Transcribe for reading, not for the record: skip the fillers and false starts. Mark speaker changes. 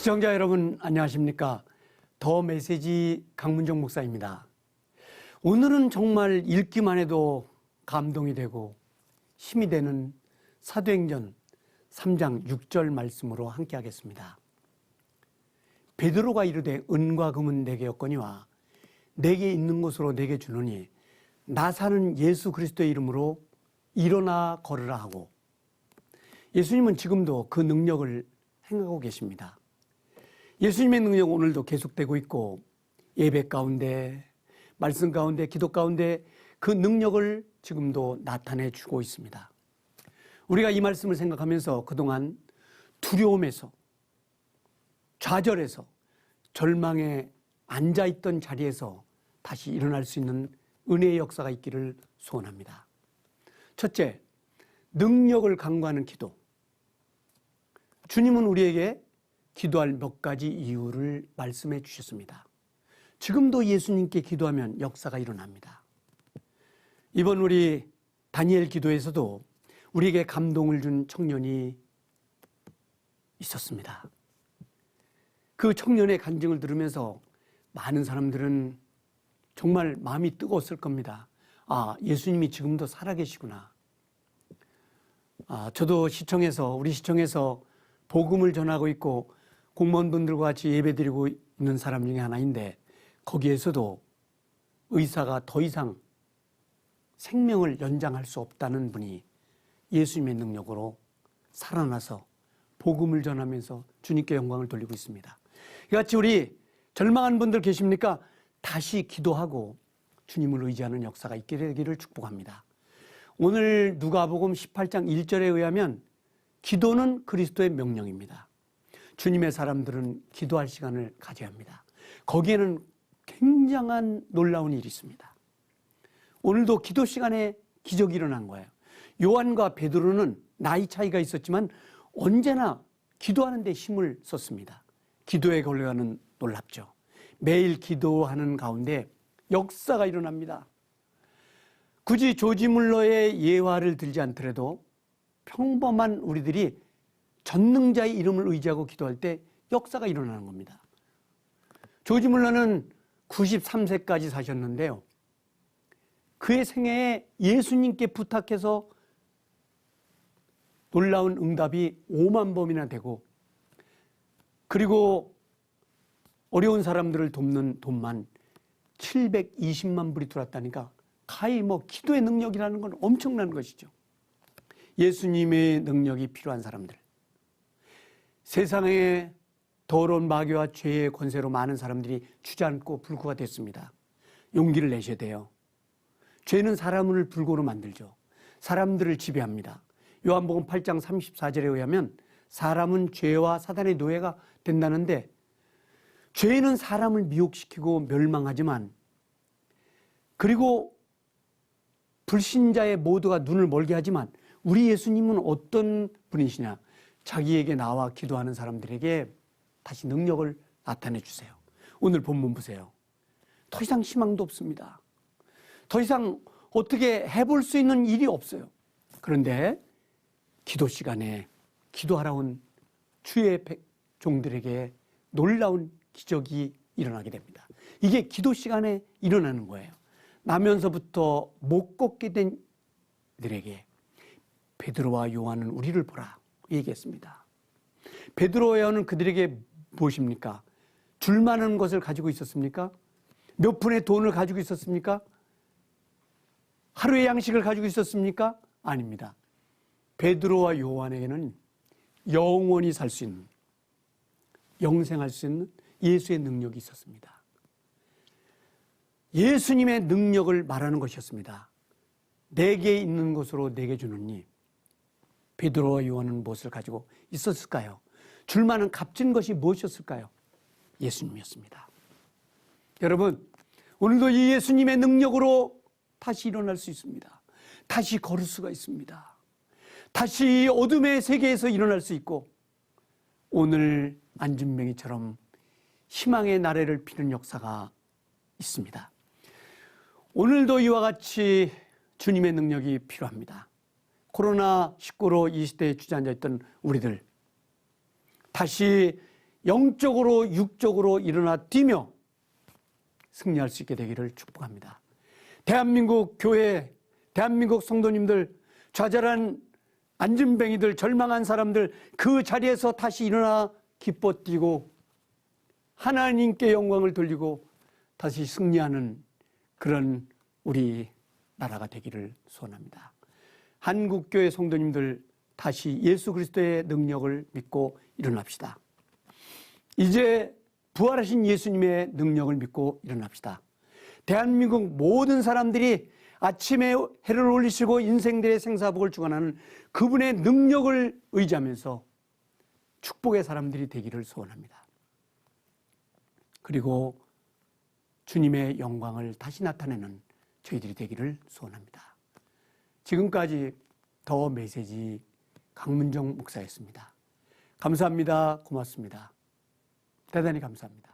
Speaker 1: 시청자 여러분 안녕하십니까? 더 메시지 강문정 목사입니다. 오늘은 정말 읽기만 해도 감동이 되고 힘이 되는 사도행전 3장 6절 말씀으로 함께 하겠습니다. 베드로가 이르되 은과 금은 내게 없거니와 내게 있는 것으로 내게 주노니 나 사는 예수 그리스도의 이름으로 일어나 걸으라 하고, 예수님은 지금도 그 능력을 행하고 계십니다. 예수님의 능력은 오늘도 계속되고 있고, 예배 가운데, 말씀 가운데, 기도 가운데 그 능력을 지금도 나타내 주고 있습니다. 우리가 이 말씀을 생각하면서 그동안 두려움에서, 좌절에서, 절망에 앉아있던 자리에서 다시 일어날 수 있는 은혜의 역사가 있기를 소원합니다. 첫째, 능력을 간구하는 기도. 주님은 우리에게 기도할 몇 가지 이유를 말씀해 주셨습니다. 지금도 예수님께 기도하면 역사가 일어납니다. 이번 우리 다니엘 기도에서도 우리에게 감동을 준 청년이 있었습니다. 그 청년의 간증을 들으면서 많은 사람들은 정말 마음이 뜨거웠을 겁니다. 아, 예수님이 지금도 살아계시구나. 저도 우리 시청에서 복음을 전하고 있고 공무원분들과 같이 예배드리고 있는 사람 중에 하나인데, 거기에서도 의사가 더 이상 생명을 연장할 수 없다는 분이 예수님의 능력으로 살아나서 복음을 전하면서 주님께 영광을 돌리고 있습니다. 이같이 우리 절망한 분들 계십니까? 다시 기도하고 주님을 의지하는 역사가 있게 되기를 축복합니다. 오늘 누가복음 18장 1절에 의하면 기도는 그리스도의 명령입니다. 주님의 사람들은 기도할 시간을 가져야 합니다. 거기에는 굉장한 놀라운 일이 있습니다. 오늘도 기도 시간에 기적이 일어난 거예요. 요한과 베드로는 나이 차이가 있었지만 언제나 기도하는 데 힘을 썼습니다. 기도의 결과는 놀랍죠. 매일 기도하는 가운데 역사가 일어납니다. 굳이 조지 물러의 예화를 들지 않더라도 평범한 우리들이 전능자의 이름을 의지하고 기도할 때 역사가 일어나는 겁니다. 조지 물러는 93세까지 사셨는데요. 그의 생애에 예수님께 부탁해서 놀라운 응답이 5만 번이나 되고, 그리고 어려운 사람들을 돕는 돈만 720만 불이 들어왔다니까 가히 기도의 능력이라는 건 엄청난 것이죠. 예수님의 능력이 필요한 사람들, 세상에 더러운 마귀와 죄의 권세로 많은 사람들이 주저앉고 불구가 됐습니다. 용기를 내셔야 돼요. 죄는 사람을 불구로 만들죠. 사람들을 지배합니다. 요한복음 8장 34절에 의하면 사람은 죄와 사단의 노예가 된다는데, 죄는 사람을 미혹시키고 멸망하지만, 그리고 불신자의 모두가 눈을 멀게 하지만 우리 예수님은 어떤 분이시냐? 자기에게 나와 기도하는 사람들에게 다시 능력을 나타내 주세요. 오늘 본문 보세요. 더 이상 희망도 없습니다. 더 이상 어떻게 해볼 수 있는 일이 없어요. 그런데 기도 시간에 기도하러 온 주의 종들에게 놀라운 기적이 일어나게 됩니다. 이게 기도 시간에 일어나는 거예요. 나면서부터 못 걷게 된 이들에게 베드로와 요한은 우리를 보라 얘기했습니다. 베드로와 요한은 그들에게 무엇입니까? 줄 많은 것을 가지고 있었습니까? 몇 푼의 돈을 가지고 있었습니까? 하루의 양식을 가지고 있었습니까? 아닙니다. 베드로와 요한에게는 영원히 살 수 있는, 영생할 수 있는 예수의 능력이 있었습니다. 예수님의 능력을 말하는 것이었습니다. 내게 있는 것으로 내게 주느니, 베드로와 요한은 무엇을 가지고 있었을까요? 줄 만한 값진 것이 무엇이었을까요? 예수님이었습니다. 여러분, 오늘도 이 예수님의 능력으로 다시 일어날 수 있습니다. 다시 걸을 수가 있습니다. 다시 어둠의 세계에서 일어날 수 있고, 오늘 안진뱅이처럼 희망의 나래를 피는 역사가 있습니다. 오늘도 이와 같이 주님의 능력이 필요합니다. 코로나19로 이 시대에 주저앉아 있던 우리들, 다시 영적으로 육적으로 일어나 뛰며 승리할 수 있게 되기를 축복합니다. 대한민국 교회, 대한민국 성도님들, 좌절한 안진뱅이들, 절망한 사람들 그 자리에서 다시 일어나 기뻐 뛰고 하나님께 영광을 돌리고 다시 승리하는 그런 우리 나라가 되기를 소원합니다. 한국교회 성도님들 다시 예수 그리스도의 능력을 믿고 일어납시다. 이제 부활하신 예수님의 능력을 믿고 일어납시다. 대한민국 모든 사람들이 아침에 해를 올리시고 인생들의 생사복을 주관하는 그분의 능력을 의지하면서 축복의 사람들이 되기를 소원합니다. 그리고 주님의 영광을 다시 나타내는 저희들이 되기를 소원합니다. 지금까지 더 메시지 강문정 목사였습니다. 감사합니다. 고맙습니다. 대단히 감사합니다.